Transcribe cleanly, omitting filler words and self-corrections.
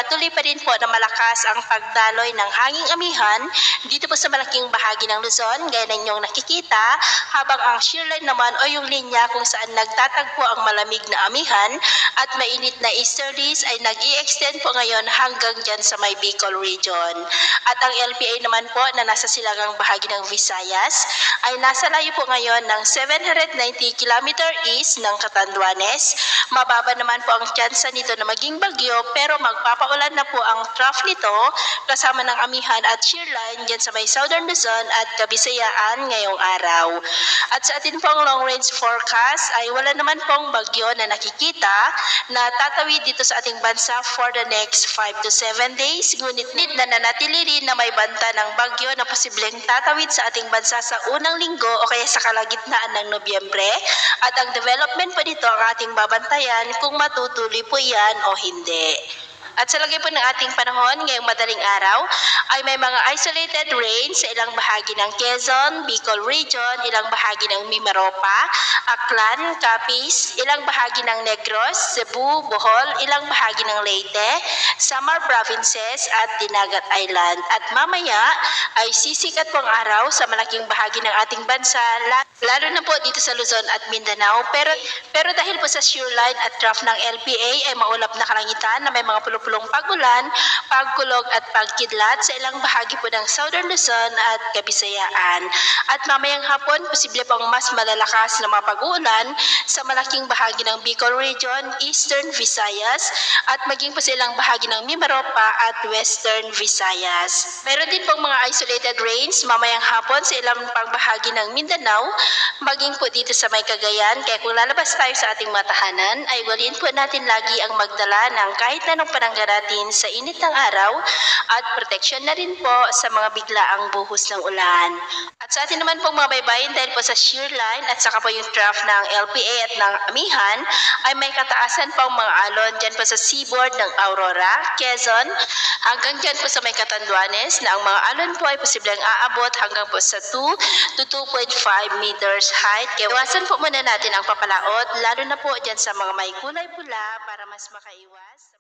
patuloy pa rin po na malakas ang pagdaloy ng hanging amihan dito po sa malaking bahagi ng Luzon, gaya ng inyong nakikita, habang ang shear line naman o yung linya kung saan nagtatagpo ang malamig na amihan at mainit na easterlies ay nag-i-extend po ngayon hanggang dyan sa may Bicol region. At ang LPA naman po na nasa silangang bahagi ng Visayas ay nasa layo po ngayon ng 790 km east ng Catanduanes. Mababa naman po ang tsansa nito na maging bagyo pero magpapaulan na po ang trough nito kasama ng amihan at shear line dyan sa may Southern Luzon at Kabisayaan ngayong araw. At sa atin pong long range forecast ay wala naman pong bagyo na nakikita na tatawid dito sa ating bansa for the next 5 to 7 days. Ngunit nananatili rin na may banta ng bagyo na posibleng tatawid sa ating bansa sa unang linggo o kaya sa kalagitnaan ng Nobyembre. At ang development po dito ang ating babantayan kung matutuloy po yan o hindi. At sa lagay po ng ating panahon ngayong madaling araw ay may mga isolated rain sa ilang bahagi ng Quezon, Bicol Region, ilang bahagi ng Mimaropa, Aklan, Capiz, ilang bahagi ng Negros, Cebu, Bohol, ilang bahagi ng Leyte, Samar Provinces at Dinagat Island. At mamaya ay sisikat po ang araw sa malaking bahagi ng ating bansa, lalo na po dito sa Luzon at Mindanao. Pero dahil po sa shear line at trough ng LPA ay maulap na kalangitan na may mga pulong pagulan, pagkulog at pagkidlat sa ilang bahagi po ng Southern Luzon at Kabisayaan. At mamayang hapon, posible pong mas malalakas na mga pag-uulan sa malaking bahagi ng Bicol Region, Eastern Visayas at maging po sa ilang bahagi ng Mimaropa at Western Visayas. Meron din pong mga isolated rains mamayang hapon sa ilang pang bahagi ng Mindanao, maging po dito sa may Cagayan. Kaya kung lalabas tayo sa ating mga tahanan, ay waliin po natin lagi ang magdala ng kahit anong pananggaratin sa init ng araw at proteksyon na rin po sa mga biglaang buhos ng ulan. At sa atin naman pong mga baybayin dahil po sa shear line at saka po yung trough ng LPA at ng amihan ay may kataasan pang mga alon dyan po sa seaboard ng Aurora, Quezon, hanggang dyan po sa may Catanduanes na ang mga alon po ay posibleng aabot hanggang po sa 2 to 2.5 meters height. Kaya iwasan po muna natin ang papalaot, lalo na po dyan sa mga may kulay pula para mas makaiwas